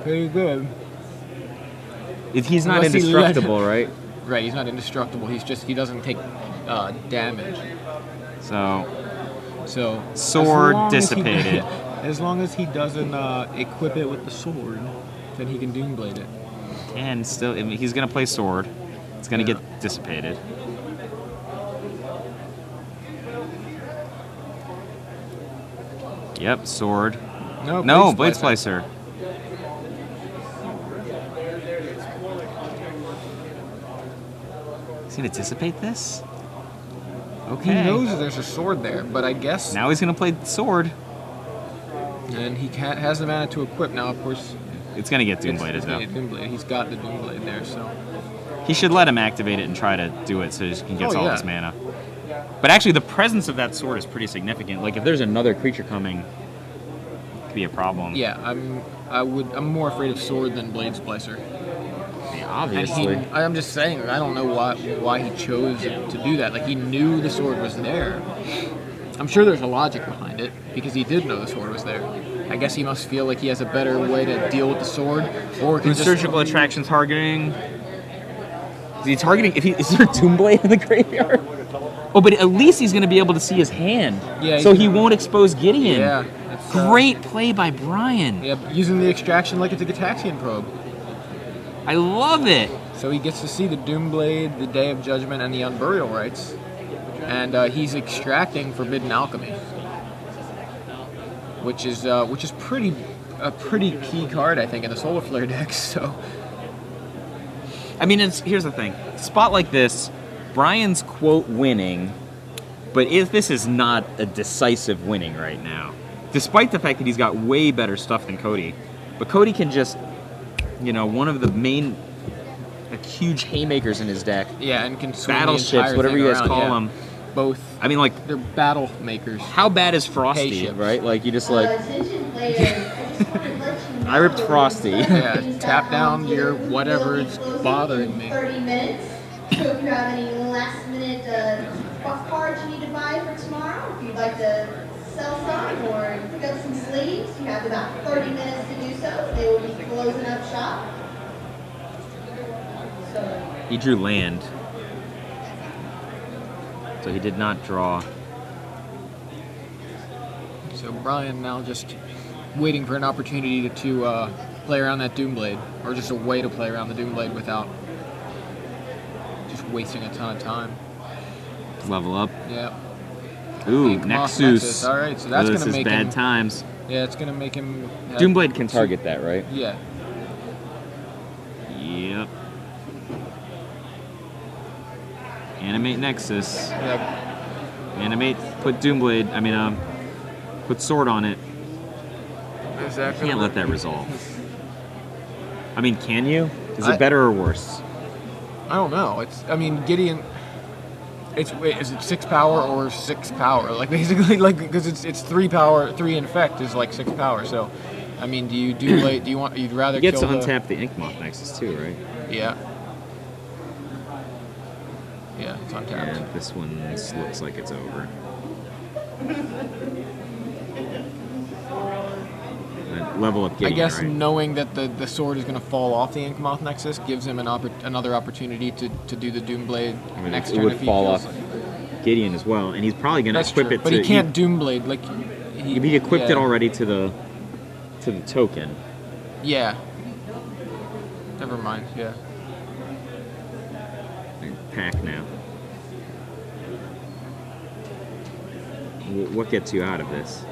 Speaker 2: Pretty good.
Speaker 1: He's not
Speaker 2: Unless he
Speaker 1: indestructible, right?
Speaker 2: Right, he's not indestructible. He doesn't take damage.
Speaker 1: So
Speaker 2: So
Speaker 1: Sword
Speaker 2: as long as he-
Speaker 1: Dissipated.
Speaker 2: As long as he doesn't equip it with the sword, then he can Doomblade it.
Speaker 1: And still, I mean, he's gonna play sword. It's gonna
Speaker 2: Yeah.
Speaker 1: get dissipated. Yep, sword. No, Blade Splicer. He's gonna dissipate this? Okay.
Speaker 2: He knows there's a sword there, but I guess
Speaker 1: Now he's gonna play sword.
Speaker 2: and he can't has the mana to equip now. Of course,
Speaker 1: It's gonna get
Speaker 2: it's
Speaker 1: Doombladed
Speaker 2: gonna
Speaker 1: though.
Speaker 2: get Doomblade. He's got the Doomblade there, so
Speaker 1: He should let him activate it and try to do it so he gets
Speaker 2: Oh,
Speaker 1: all
Speaker 2: yeah.
Speaker 1: his mana. But actually, the presence of that sword is pretty significant. Like, if there's another creature coming, it could be a problem.
Speaker 2: yeah. I'm more afraid of sword than Blade Splicer.
Speaker 1: Yeah,
Speaker 2: And
Speaker 1: obviously.
Speaker 2: I'm just saying, I don't know why he chose to do that. Like, he knew the sword was there. I'm sure there's a logic behind it, because he did know the sword was there. I guess he must feel like he has a better way to deal with the sword, or can
Speaker 1: Who's
Speaker 2: just...
Speaker 1: surgical attraction targeting? Is he targeting? Is there Doomblade in the graveyard? Oh, but at least he's going to be able to see his hand.
Speaker 2: Yeah,
Speaker 1: So
Speaker 2: he's
Speaker 1: he
Speaker 2: gonna-
Speaker 1: won't expose Gideon.
Speaker 2: Yeah. It's,
Speaker 1: Great play by Brian.
Speaker 2: Yeah, using the extraction like it's a Gataxian probe.
Speaker 1: I love it.
Speaker 2: So he gets to see the Doomblade, the Day of Judgment, and the Unburial Rites. And he's extracting Forbidden Alchemy. Which is a pretty key card, I think, in the Solar Flare deck, so...
Speaker 1: I mean, here's the thing. Spot like this, Brian's quote winning, but this is not a decisive winning right now. Despite the fact that he's got way better stuff than Cody. But Cody can just, one of the main, huge haymakers in his deck.
Speaker 2: Yeah, and can swing the
Speaker 1: Battleships,
Speaker 2: entire
Speaker 1: whatever
Speaker 2: thing
Speaker 1: you guys
Speaker 2: around,
Speaker 1: call
Speaker 2: yeah.
Speaker 1: them.
Speaker 2: Both.
Speaker 1: I mean, like,
Speaker 2: They're battle makers.
Speaker 1: how bad is Frosty,
Speaker 2: Hay-ships.
Speaker 1: right? Like, you just, like,
Speaker 4: Attention players, I just wanted to let you know
Speaker 1: I ripped Frosty.
Speaker 2: Yeah, tap down your whatever's bothering me.
Speaker 4: 30 minutes. So if you have any last minute cards you need to buy for tomorrow, if you'd like to sell some or pick up some sleeves, you have about 30 minutes to do so. They will be closing up shop. So
Speaker 1: He drew land. So he did not draw.
Speaker 2: So Brian now just waiting for an opportunity to play around that Doomblade, or just a way to play around the Doomblade without just wasting a ton of time.
Speaker 1: Level up.
Speaker 2: Yeah.
Speaker 1: Ooh,
Speaker 2: Ink Moth
Speaker 1: Nexus.
Speaker 2: All right, so that's
Speaker 1: This
Speaker 2: gonna
Speaker 1: is
Speaker 2: make
Speaker 1: bad
Speaker 2: him.
Speaker 1: times.
Speaker 2: Yeah, it's gonna make him. Have
Speaker 1: Doomblade can target that, right?
Speaker 2: Yeah.
Speaker 1: Yep. Animate Nexus.
Speaker 2: Yeah.
Speaker 1: Animate, put Doomblade, put Sword on it.
Speaker 2: Is that
Speaker 1: Can't let that resolve. I mean, can you? Is it better or worse?
Speaker 2: I don't know. I mean, Gideon. Is it 6 power or 6 power? Like basically, like because it's 3 power, 3 infect is like 6 power. So, I mean, do you Doomblade? You'd rather
Speaker 1: You get
Speaker 2: kill
Speaker 1: to untap the Inkmoth Nexus too, right?
Speaker 2: Yeah. Yeah, it's untapped.
Speaker 1: Yeah, this one looks like it's over. Level up Gideon,
Speaker 2: I guess
Speaker 1: right?
Speaker 2: knowing that the sword is going to fall off the Inkmoth Nexus gives him another opportunity to do the Doomblade next
Speaker 1: it
Speaker 2: turn
Speaker 1: would
Speaker 2: if he
Speaker 1: fall
Speaker 2: feels
Speaker 1: off
Speaker 2: like.
Speaker 1: Gideon as well, and he's probably going to
Speaker 2: That's
Speaker 1: equip
Speaker 2: true,
Speaker 1: it.
Speaker 2: but he can't Doomblade like.
Speaker 1: He equipped it already to the token.
Speaker 2: Yeah. Never mind. Yeah.
Speaker 1: Pack now. What gets you out of this?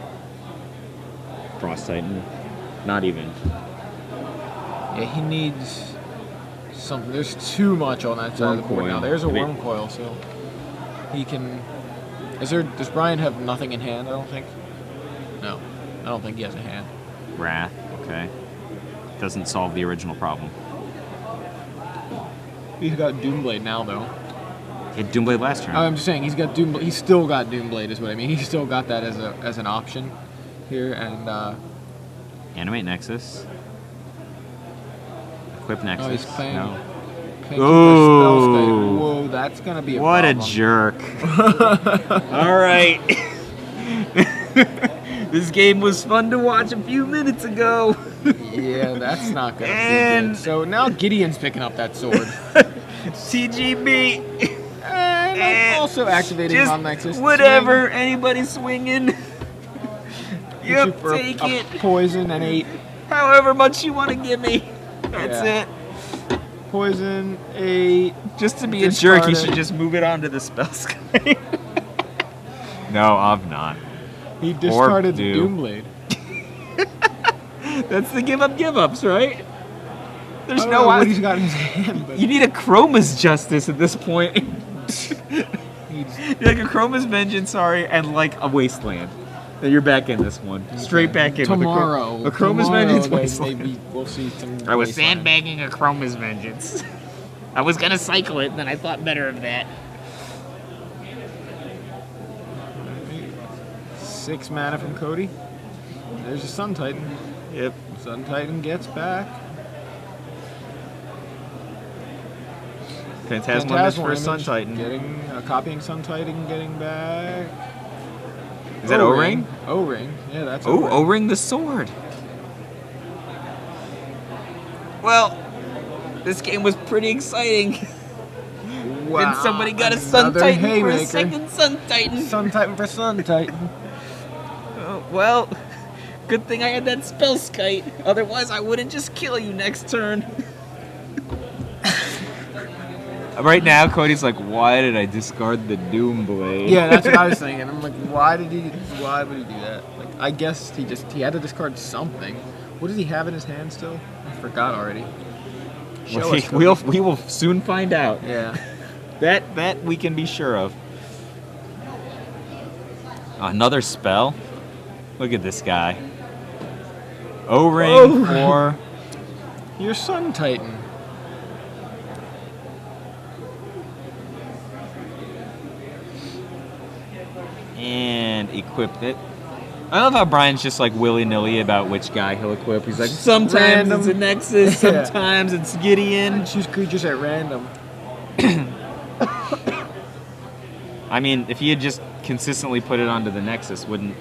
Speaker 1: Frost Titan? Not even.
Speaker 2: Yeah, he needs something. There's too much on that side of the board
Speaker 1: Worm
Speaker 2: now.
Speaker 1: coil.
Speaker 2: There's a
Speaker 1: I mean-
Speaker 2: worm coil, so he can. Does Brian have nothing in hand? I don't think. No, I don't think he has a hand.
Speaker 1: Wrath, okay. Doesn't solve the original problem.
Speaker 2: He's got Doomblade now, though.
Speaker 1: He had Doomblade last turn.
Speaker 2: I'm just saying he's got Doomblade. He's still got Doomblade, is what I mean. He's still got that as an option here, and
Speaker 1: Animate Nexus. Equip Nexus.
Speaker 2: oh, he's playing.
Speaker 1: No.
Speaker 2: playing
Speaker 1: Ooh.
Speaker 2: Spellskite. Whoa, that's gonna be a
Speaker 1: What
Speaker 2: problem.
Speaker 1: a jerk. All right. This game was fun to watch a few minutes ago.
Speaker 2: Yeah, that's not gonna be
Speaker 1: And-
Speaker 2: good. So now Gideon's picking up that sword.
Speaker 1: TGB.
Speaker 2: And I'm also activating
Speaker 1: Just
Speaker 2: Mon Nexus.
Speaker 1: whatever. Anybody swinging.
Speaker 2: Swing. Hit you
Speaker 1: Yep,
Speaker 2: for a-
Speaker 1: take
Speaker 2: a
Speaker 1: it.
Speaker 2: Poison and 8.
Speaker 1: However much you want to give me. That's
Speaker 2: Yeah.
Speaker 1: it.
Speaker 2: Poison, 8.
Speaker 1: Just to be a jerk, you
Speaker 2: Discard
Speaker 1: should
Speaker 2: it.
Speaker 1: just move it onto the spell sky. No, I'm not.
Speaker 2: He discarded the
Speaker 1: do.
Speaker 2: Doomblade.
Speaker 1: That's the give ups, right?
Speaker 2: I
Speaker 1: There's
Speaker 2: don't
Speaker 1: no
Speaker 2: know
Speaker 1: way.
Speaker 2: what he's got in his hand, but
Speaker 1: You need a Chroma's Justice at this point.
Speaker 2: he's
Speaker 1: Like a Chroma's Vengeance, sorry, and like a Wasteland. Then you're back in this one. Straight back in.
Speaker 2: tomorrow.
Speaker 1: With a Chroma's
Speaker 2: tomorrow,
Speaker 1: Vengeance
Speaker 2: they-
Speaker 1: Wasteland.
Speaker 2: maybe we'll see some.
Speaker 1: I was
Speaker 2: Wasteland.
Speaker 1: sandbagging a Chroma's Vengeance. I was gonna cycle it, and then I thought better of that.
Speaker 2: 6 mana from Cody. There's a Sun Titan.
Speaker 1: Yep.
Speaker 2: Sun Titan gets back.
Speaker 1: Phantasmal Image for a Sun
Speaker 2: Image,
Speaker 1: Titan.
Speaker 2: Copying Sun Titan, getting back.
Speaker 1: Is that O-Ring?
Speaker 2: O-Ring. Yeah, that's
Speaker 1: Oh, O-Ring the sword. Well, this game was pretty exciting.
Speaker 2: Wow,
Speaker 1: And somebody got a Sun
Speaker 2: another
Speaker 1: Titan for a
Speaker 2: haymaker.
Speaker 1: second Sun Titan.
Speaker 2: Sun Titan for Sun Titan.
Speaker 1: Well, good thing I had that Spellskite. Otherwise, I wouldn't just kill you next turn. Right now, Cody's like, why did I discard the Doomblade?
Speaker 2: Yeah, that's what I was thinking. I'm like, why would he do that? Like, I guess he had to discard something. What does he have in his hand still? I forgot already. Show us, Cody.
Speaker 1: We will soon find out.
Speaker 2: Yeah.
Speaker 1: That we can be sure of. Another spell? Look at this guy. O-Ring for...
Speaker 2: Your Sun Titan.
Speaker 1: And equipped it. I love how Brian's just like willy-nilly about which guy he'll equip. He's like, sometimes
Speaker 2: Random.
Speaker 1: it's a Nexus,
Speaker 2: Yeah.
Speaker 1: sometimes it's Gideon.
Speaker 2: Choose creatures at random.
Speaker 1: I mean, if he had just consistently put it onto the Nexus, wouldn't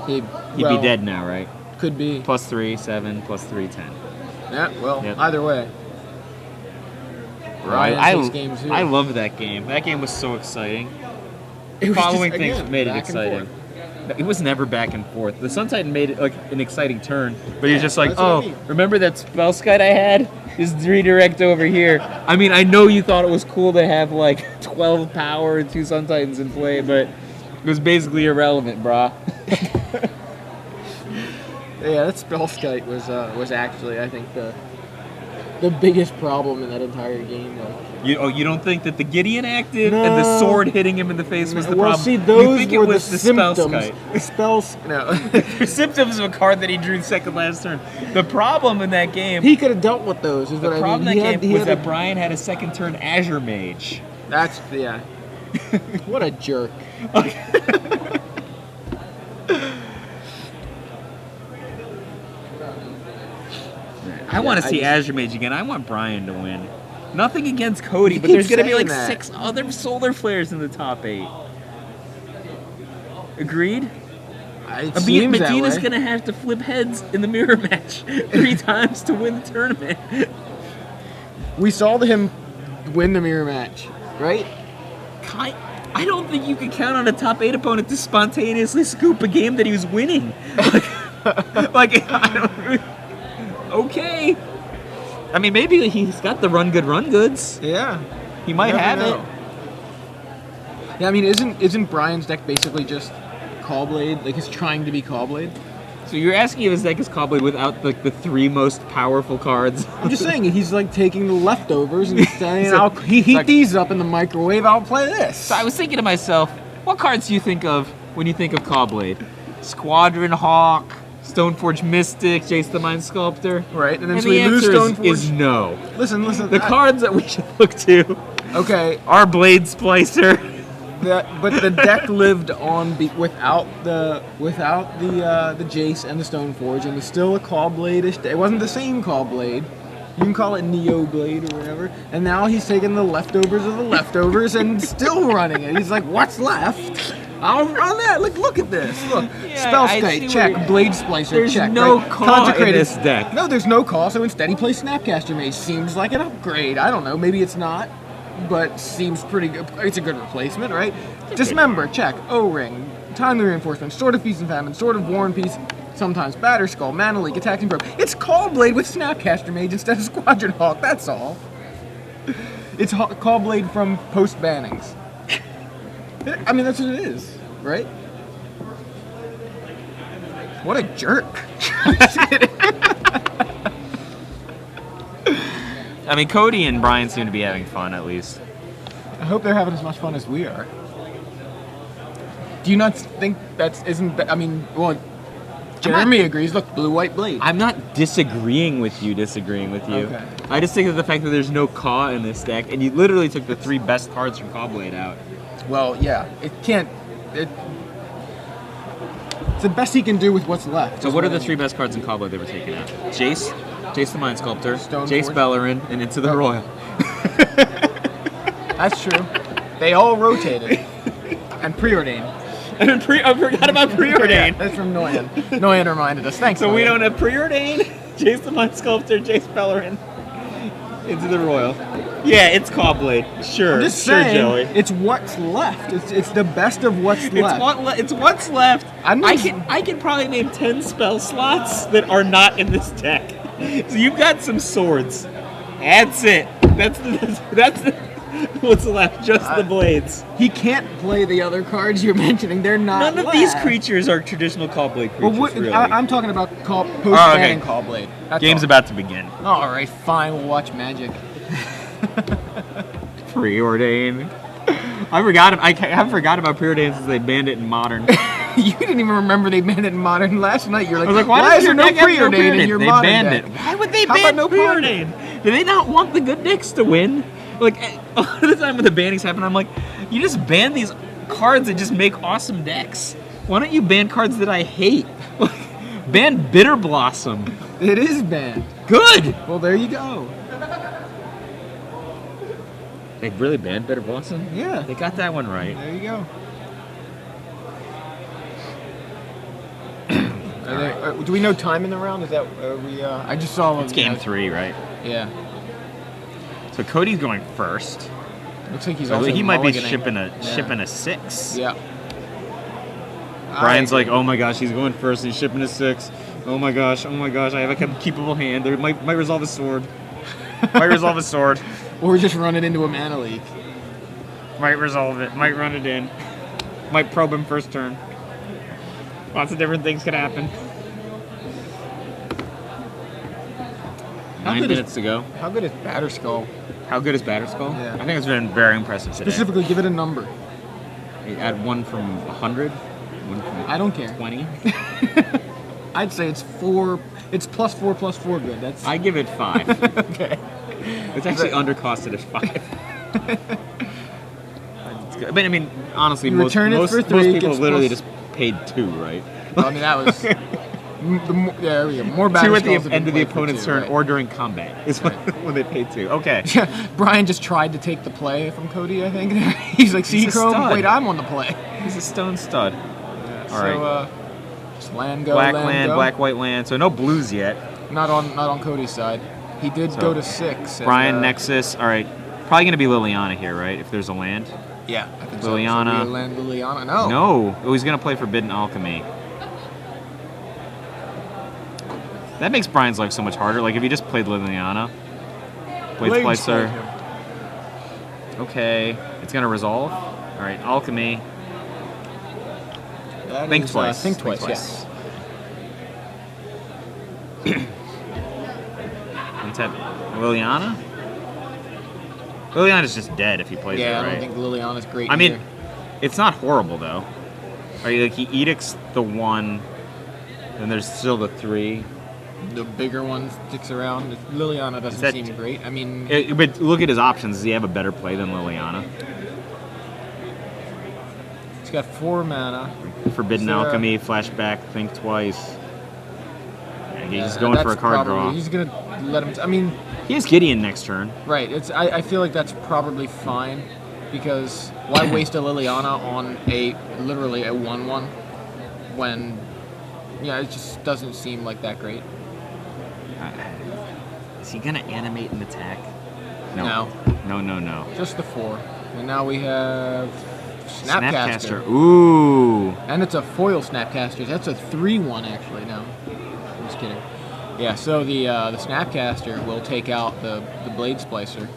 Speaker 2: He'd
Speaker 1: be dead now, right?
Speaker 2: Could be.
Speaker 1: +3, 7, +3, 10.
Speaker 2: Yeah, well,
Speaker 1: Yep.
Speaker 2: either way.
Speaker 1: Right.
Speaker 2: takes game two.
Speaker 1: I loved that game. That game was so exciting.
Speaker 2: It was
Speaker 1: Following
Speaker 2: just,
Speaker 1: things
Speaker 2: again,
Speaker 1: made it
Speaker 2: back and
Speaker 1: exciting.
Speaker 2: forth.
Speaker 1: It was never back and forth. The Sun Titan made it like an exciting turn, but you're just like,
Speaker 2: that's what I
Speaker 1: oh,
Speaker 2: mean.
Speaker 1: remember that Spellskite I had? Just redirect over here. I mean, I know you thought it was cool to have like 12 power and 2 Sun Titans in play, but it was basically irrelevant, brah.
Speaker 2: Yeah, that Spellskite was actually, I think, the biggest problem in that entire game. Like,
Speaker 1: You don't think that the Gideon active and the sword hitting him in the face was the
Speaker 2: well,
Speaker 1: problem?
Speaker 2: see,
Speaker 1: You
Speaker 2: those
Speaker 1: think
Speaker 2: were
Speaker 1: it was
Speaker 2: the
Speaker 1: the
Speaker 2: symptoms.
Speaker 1: Spellskite.
Speaker 2: The spells. No.
Speaker 1: The symptoms of a card that he drew second last turn. The problem in that game.
Speaker 2: He could have dealt with those. Is
Speaker 1: The
Speaker 2: what I
Speaker 1: problem
Speaker 2: mean.
Speaker 1: in that game was that
Speaker 2: a-
Speaker 1: Brian had a second turn Azure Mage.
Speaker 2: That's yeah. What a jerk.
Speaker 1: I want to
Speaker 2: I
Speaker 1: see
Speaker 2: just-
Speaker 1: Azure Mage again. I want Brian to win. Nothing against Cody,
Speaker 2: You
Speaker 1: but
Speaker 2: keep
Speaker 1: there's going to be
Speaker 2: saying
Speaker 1: like
Speaker 2: that.
Speaker 1: 6 other solar flares in the top 8. Agreed? Medina's going to have to flip heads in the mirror match 3 times to win the tournament.
Speaker 2: We saw him win the mirror match, right?
Speaker 1: I don't think you can count on a top 8 opponent to spontaneously scoop a game that he was winning. I don't. Okay. I mean, maybe he's got the run goods.
Speaker 2: Yeah.
Speaker 1: He might have it.
Speaker 2: Yeah, I mean, isn't Brian's deck basically just Callblade? Like, he's trying to be Callblade?
Speaker 1: So you're asking if his deck is Callblade without the 3 most powerful cards?
Speaker 2: I'm just saying, he's like taking the leftovers and saying, I'll heat these up in the microwave, I'll play this.
Speaker 1: So I was thinking to myself, what cards do you think of when you think of Callblade? Squadron Hawk, Stoneforge Mystic, Jace the Mind Sculptor.
Speaker 2: Right, and then
Speaker 1: And
Speaker 2: so
Speaker 1: the
Speaker 2: we lose
Speaker 1: answer
Speaker 2: Stoneforge.
Speaker 1: is no.
Speaker 2: Listen.
Speaker 1: The cards that we should look to
Speaker 2: Okay,
Speaker 1: are Blade Splicer.
Speaker 2: but the deck lived on without the Jace and the Stoneforge, and it's still a Callblade-ish. It wasn't the same Callblade. You can call it Neo Blade or whatever. And now he's taking the leftovers of the leftovers and still running it. He's like, what's left? I'll run that. Look at this. Look,
Speaker 1: Yeah,
Speaker 2: Spellskite,
Speaker 1: I see
Speaker 2: check.
Speaker 1: where-
Speaker 2: Blade Splicer,
Speaker 1: There's
Speaker 2: check.
Speaker 1: no
Speaker 2: right?
Speaker 1: call in this deck.
Speaker 2: No, there's no call. So instead, he plays Snapcaster Mage. Seems like an upgrade. I don't know. Maybe it's not, but seems pretty good. It's a good replacement, right? Dismember, check. O-Ring, Timely Reinforcement, Sword of Feast and Famine, Sword of War and Peace. Sometimes Batter Skull, Mana Leak, Attacking Probe. It's Callblade with Snapcaster Mage instead of Squadron Hawk. That's all. It's Callblade from post bannings. I mean, that's what it is, right? What a jerk.
Speaker 1: I mean, Cody and Brian seem to be having fun, at least.
Speaker 2: I hope they're having as much fun as we are. Do you not think I mean, well, Jeremy agrees. Look, blue-white blade.
Speaker 1: I'm not disagreeing with you.
Speaker 2: Okay.
Speaker 1: I just think of the fact that there's no Caw in this deck, and you literally took the 3 best cards from Callblade out.
Speaker 2: Well, yeah, it's the best he can do with what's left.
Speaker 1: So what are the 3 best cards in Callblade that were taken out? Jace the Mind Sculptor,
Speaker 2: Stoneforge.
Speaker 1: Jace Bellerin, and Into the Royal.
Speaker 2: That's true. They all rotated. And preordained.
Speaker 1: I forgot about Preordain.
Speaker 2: That's from Noyan. Noyan reminded us. Thanks.
Speaker 1: So we
Speaker 2: Noyan.
Speaker 1: don't have Preordain, Jace the Mind Sculptor, Jace Bellerin, Into the Royal. Yeah, it's Callblade. Sure,
Speaker 2: I'm just
Speaker 1: sure,
Speaker 2: saying,
Speaker 1: Joey.
Speaker 2: it's what's left. It's the best of what's left.
Speaker 1: It's what's left.
Speaker 2: I'm
Speaker 1: I
Speaker 2: just-
Speaker 1: can probably name 10 spell slots that are not in this deck. So you've got some swords. That's it. That's what's left. Just the blades.
Speaker 2: He can't play the other cards you're mentioning. They're not.
Speaker 1: None of
Speaker 2: left.
Speaker 1: these creatures are traditional Callblade creatures.
Speaker 2: Well,
Speaker 1: Really.
Speaker 2: I'm talking about post
Speaker 1: okay.
Speaker 2: banning Callblade. That's
Speaker 1: Game's
Speaker 2: all.
Speaker 1: about to begin.
Speaker 2: All right, fine. We'll watch Magic.
Speaker 1: Preordain. I haven't forgot about Preordain since they banned it in Modern.
Speaker 2: You didn't even remember they banned it in Modern last night. You're like,
Speaker 1: I was like,
Speaker 2: why
Speaker 1: does
Speaker 2: is there no
Speaker 1: deck have
Speaker 2: Preordain in your
Speaker 1: They
Speaker 2: Modern
Speaker 1: banned
Speaker 2: deck?
Speaker 1: it. Why would they
Speaker 2: How
Speaker 1: ban
Speaker 2: about no
Speaker 1: Preordain? Do they not want the good decks to win? Like, a lot of the time when the bannings happen, I'm like, you just ban these cards that just make awesome decks. Why don't you ban cards that I hate? Ban Bitter Blossom.
Speaker 2: It is banned.
Speaker 1: Good!
Speaker 2: Well, there you go.
Speaker 1: They really banned Bitter Blossom?
Speaker 2: Yeah.
Speaker 1: They got that one right.
Speaker 2: There you go. Do we know time in the round? Is that I just saw.
Speaker 1: It's game 3, right?
Speaker 2: Yeah.
Speaker 1: So Cody's going first.
Speaker 2: Looks like he's
Speaker 1: So
Speaker 2: also
Speaker 1: he might be
Speaker 2: mulliganing.
Speaker 1: shipping a 6.
Speaker 2: Yeah.
Speaker 1: Brian's like, oh my gosh, he's going first. He's shipping a 6. Oh my gosh, I have a keepable hand. There might resolve a sword. Might resolve a sword.
Speaker 2: Or just run it into a mana leak.
Speaker 1: Might resolve it. Might run it in. Might probe him first turn. Lots of different things could happen. 9 minutes to go.
Speaker 2: How good is Batterskull?
Speaker 1: How good is Batterskull?
Speaker 2: Yeah.
Speaker 1: I think it's been very impressive today.
Speaker 2: Specifically, give it a number.
Speaker 1: At 1 from 100? 1 from
Speaker 2: I don't care.
Speaker 1: 20?
Speaker 2: I'd say it's 4. It's +4 +4 good. That's.
Speaker 1: I give it 5.
Speaker 2: Okay.
Speaker 1: It's actually undercosted at 5. It's good. But I mean, honestly,
Speaker 2: You
Speaker 1: most
Speaker 2: return it for 3,
Speaker 1: people
Speaker 2: gets
Speaker 1: literally
Speaker 2: plus-
Speaker 1: just paid 2, right?
Speaker 2: Well, I mean, that was. There we go. More
Speaker 1: 2
Speaker 2: Batterskulls
Speaker 1: at the
Speaker 2: have been
Speaker 1: end of the
Speaker 2: played for
Speaker 1: opponent's
Speaker 2: 2,
Speaker 1: turn
Speaker 2: right.
Speaker 1: or during combat is when they paid 2. Okay.
Speaker 2: Brian just tried to take the play from Cody, I think. He's like,
Speaker 1: He's a
Speaker 2: Seachrome,
Speaker 1: stud.
Speaker 2: wait, I'm on the play.
Speaker 1: He's a stone stud. All
Speaker 2: So,
Speaker 1: right.
Speaker 2: just land go,
Speaker 1: Black
Speaker 2: land
Speaker 1: land,
Speaker 2: go.
Speaker 1: black, white land. So no blues yet.
Speaker 2: Not on Cody's side. He did
Speaker 1: So,
Speaker 2: go to 6.
Speaker 1: Brian,
Speaker 2: and,
Speaker 1: Nexus. All right. Probably going to be Liliana here, right? If there's a land.
Speaker 2: Yeah, I think
Speaker 1: Liliana.
Speaker 2: So we land Liliana. No.
Speaker 1: No. Oh, he's going to play Forbidden Alchemy. That makes Brian's life so much harder. Like, if he just played Liliana. Blade
Speaker 2: Blade
Speaker 1: Splicer.
Speaker 2: Splicer.
Speaker 1: Okay. It's going to resolve. All right. Alchemy.
Speaker 2: That
Speaker 1: Think
Speaker 2: is,
Speaker 1: twice.
Speaker 2: Think twice, yes.
Speaker 1: Untap Liliana? Liliana's just dead if he plays
Speaker 2: Yeah,
Speaker 1: it,
Speaker 2: I
Speaker 1: right?
Speaker 2: don't think Liliana's great
Speaker 1: I mean,
Speaker 2: either.
Speaker 1: it's not horrible, though. Right, like, he edicts the 1, and there's still the 3.
Speaker 2: The bigger one sticks around. Liliana doesn't
Speaker 1: that-
Speaker 2: seem great. I mean,
Speaker 1: But look at his options. Does he have a better play than Liliana?
Speaker 2: he's got 4 mana.
Speaker 1: Forbidden
Speaker 2: Is there a-
Speaker 1: Alchemy, Flashback, Think Twice. Yeah, he's just
Speaker 2: Yeah,
Speaker 1: going for a
Speaker 2: that's
Speaker 1: card
Speaker 2: probably,
Speaker 1: draw.
Speaker 2: He's gonna let him. I mean,
Speaker 1: He has Gideon next turn.
Speaker 2: right. I feel like that's probably fine because why waste a Liliana on literally a 1/1 when it just doesn't seem like that great.
Speaker 1: Is he going to animate an attack?
Speaker 2: No.
Speaker 1: No.
Speaker 2: Just the 4, and now we have Snapcaster.
Speaker 1: Ooh.
Speaker 2: And it's a foil Snapcaster. That's a 3/1 actually. No, I'm just kidding. Yeah, so the Snapcaster will take out the Blade Splicer.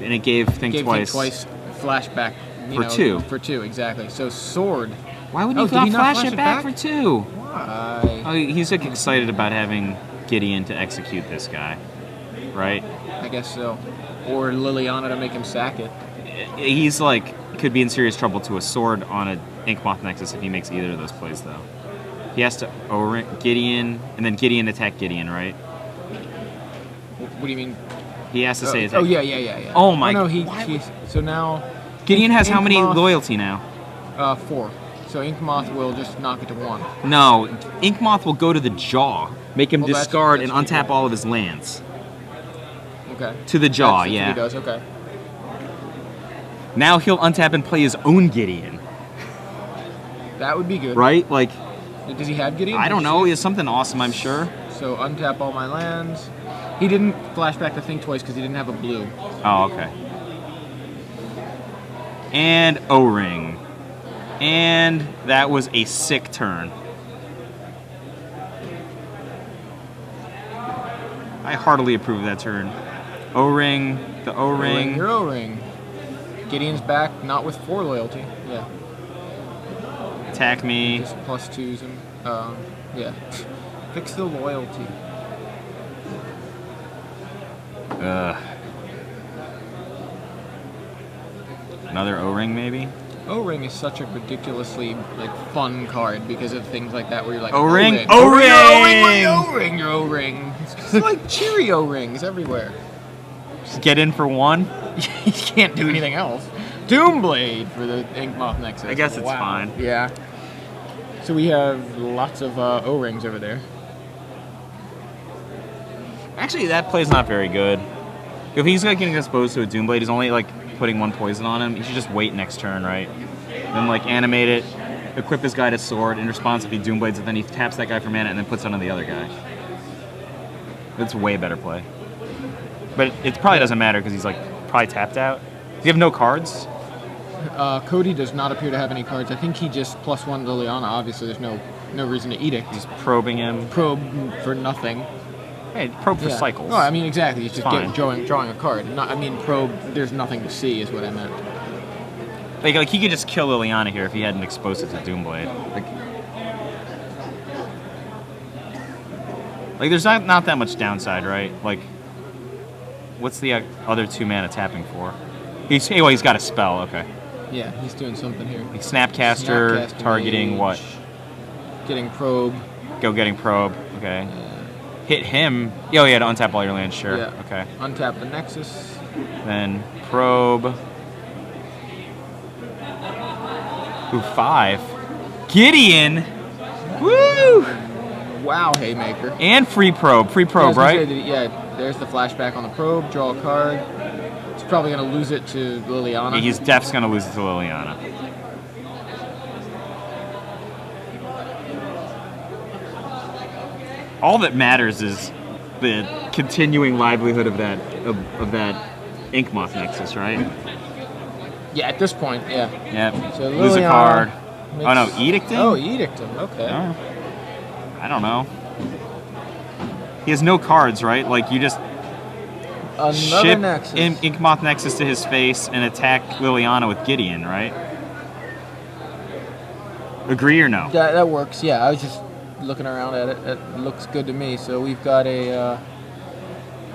Speaker 1: And it gave Think
Speaker 2: Gave
Speaker 1: Twice.
Speaker 2: Think Twice flashback.
Speaker 1: For 2.
Speaker 2: For 2, exactly. So Sword.
Speaker 1: Why would
Speaker 2: Oh,
Speaker 1: he
Speaker 2: did
Speaker 1: not
Speaker 2: he not
Speaker 1: flash it back for 2?
Speaker 2: Why?
Speaker 1: Oh, he's like excited about having Gideon to execute this guy, right?
Speaker 2: I guess so. Or Liliana to make him sack it.
Speaker 1: He's like could be in serious trouble to a sword on a Inkmoth Nexus if he makes either of those plays, though. He has to O-ring Gideon and then Gideon attack Gideon, right?
Speaker 2: What do you mean?
Speaker 1: He has to say attack.
Speaker 2: Oh yeah.
Speaker 1: Oh my-
Speaker 2: No, so now
Speaker 1: Gideon has how many
Speaker 2: Inkmoth-
Speaker 1: loyalty now?
Speaker 2: 4. So Inkmoth will just knock it to 1.
Speaker 1: No, Inkmoth will go to the jaw, make him
Speaker 2: Well, that's-
Speaker 1: discard
Speaker 2: that's
Speaker 1: and untap
Speaker 2: cool.
Speaker 1: all of his lands.
Speaker 2: Okay.
Speaker 1: To the jaw,
Speaker 2: That's what
Speaker 1: yeah.
Speaker 2: He does. Okay.
Speaker 1: Now he'll untap and play his own Gideon,
Speaker 2: That would be good.
Speaker 1: right? Like,
Speaker 2: Does he have Gideon?
Speaker 1: I don't
Speaker 2: Did you
Speaker 1: know,
Speaker 2: see
Speaker 1: he
Speaker 2: it?
Speaker 1: has something awesome, I'm sure.
Speaker 2: So untap all my lands. He didn't flashback to Think Twice because he didn't have a blue.
Speaker 1: Oh, okay. And O-ring. And that was a sick turn. I heartily approve of that turn. O-ring, the O-ring.
Speaker 2: Your O-ring. Gideon's back, not with 4 loyalty. Yeah.
Speaker 1: Attack me.
Speaker 2: Just +2s him. Yeah. Fix the loyalty.
Speaker 1: Another O-ring, maybe?
Speaker 2: O-ring is such a ridiculously fun card because of things like that where you're like
Speaker 1: O-ring,
Speaker 2: O-ring,
Speaker 1: O-ring!
Speaker 2: O-ring, your O-ring. It's just like Cheerio rings everywhere.
Speaker 1: Just get in for 1?
Speaker 2: You can't do anything else. Doomblade for the Inkmoth Nexus.
Speaker 1: I guess it's fine.
Speaker 2: Yeah. So we have lots of O-rings over there.
Speaker 1: Actually, that play's not very good. If he's getting exposed to a Doomblade, he's only putting 1 poison on him. He should just wait next turn, right? Then animate it, equip his guy to sword. In response, if he Doomblades it, then he taps that guy for mana and then puts it on the other guy. That's a way better play. But it probably doesn't matter because he's probably tapped out. Does he have no cards?
Speaker 2: Cody does not appear to have any cards. I think he just +1 Liliana. Obviously, there's no reason to edict.
Speaker 1: He's probing him.
Speaker 2: Probe for nothing.
Speaker 1: Hey, probe for
Speaker 2: Yeah.
Speaker 1: cycles.
Speaker 2: No, I mean exactly. He's just
Speaker 1: Fine.
Speaker 2: drawing a card. Probe. There's nothing to see, is what I meant.
Speaker 1: Like he could just kill Liliana here if he hadn't exposed it to Doomblade. Like, there's not that much downside, right? Like, what's the other 2 mana tapping for? He's got a spell. Okay.
Speaker 2: Yeah, he's doing something here.
Speaker 1: Like Snapcaster, targeting
Speaker 2: mage,
Speaker 1: what?
Speaker 2: Getting probe.
Speaker 1: Getting probe. Okay. Hit him. Oh, yeah, to untap all your lands. Sure.
Speaker 2: Yeah.
Speaker 1: Okay.
Speaker 2: Untap the Nexus.
Speaker 1: Then probe. Ooh, 5. Gideon. Woo!
Speaker 2: Wow, haymaker.
Speaker 1: And free probe. Free probe, right?
Speaker 2: Yeah, there's the flashback on the probe. Draw a card. He's probably going to lose it to Liliana.
Speaker 1: Yeah, he's definitely going to lose it to Liliana. All that matters is the continuing livelihood of that Inkmoth Nexus, right?
Speaker 2: Yeah, at this point, yeah.
Speaker 1: Yep.
Speaker 2: So
Speaker 1: Lose a
Speaker 2: Liliana
Speaker 1: card.
Speaker 2: makes-
Speaker 1: Oh no, Edict him?
Speaker 2: Oh, Edict him. Okay.
Speaker 1: Oh. I don't know. He has no cards, right? Like, you just
Speaker 2: Another
Speaker 1: ship
Speaker 2: Nexus.
Speaker 1: Inkmoth Nexus to his face and attack Liliana with Gideon, right? Agree or no?
Speaker 2: That works. Yeah, I was just looking around at it. It looks good to me. So we've got a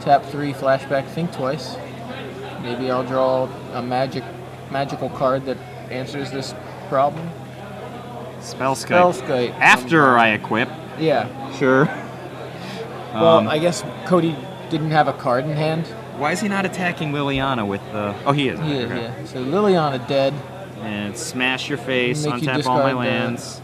Speaker 2: tap 3 flashback. Think twice. Maybe I'll draw a magical card that answers this problem. Spellskite.
Speaker 1: After I equip.
Speaker 2: Yeah.
Speaker 1: Sure.
Speaker 2: Well, I guess Cody didn't have a card in hand.
Speaker 1: Why is he not attacking Liliana with the... Oh, he is.
Speaker 2: He is,
Speaker 1: Okay.
Speaker 2: yeah. So Liliana dead.
Speaker 1: And smash your face,
Speaker 2: Make you
Speaker 1: untap all my
Speaker 2: discard
Speaker 1: lands.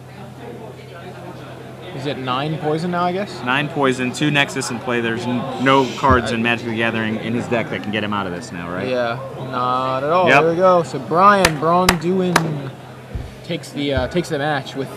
Speaker 2: Is it 9 poison now, I guess?
Speaker 1: 9 poison, 2 Nexus in play. There's no cards in Magic the Gathering in his deck that can get him out of this now, right?
Speaker 2: Yeah, not at all.
Speaker 1: Yep.
Speaker 2: There we go. So Braun-Duin takes the match with